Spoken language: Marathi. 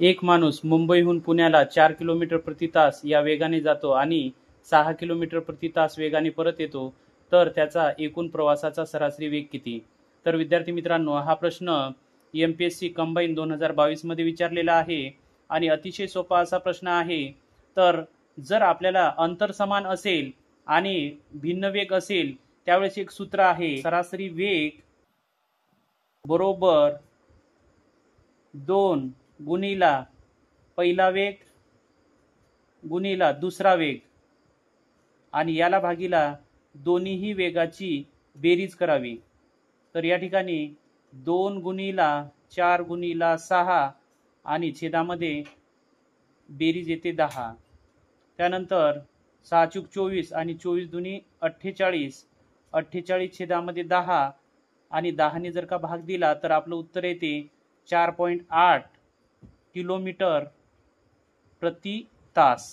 एक माणूस मुंबईहून पुण्याला 4 किलोमीटर प्रति तास या वेगाने जातो आणि 6 किलोमीटर प्रति तास वेगाने परत येतो, तर त्याचा एकूण प्रवासाचा सरासरी वेग किती? तर विद्यार्थी मित्रांनो, हा प्रश्न MPSC कंबाईन 2022 मध्ये विचारलेला आहे आणि अतिशय सोपा असा प्रश्न आहे. तर जर आपल्याला अंतर समान असेल आणि भिन्न वेग असेल, त्यावेळेस एक सूत्र आहे, सरासरी वेग बरोबर 2 गुणिला पहिला वेग गुणिला दुसरा वेग आणि याला भागीला दोन्हीही वेगाची बेरीज करावी. तर या ठिकाणी 2 गुणिला 4 गुणिला 6 आणि छेदामध्ये बेरीज येते 10. त्यानंतर 6 चूक 24 आणि 24 दुनी 48, 48 छेदामध्ये 10 आणि 10ने जर का भाग दिला तर आपलं उत्तर येते 4.8 किलोमीटर प्रति तास.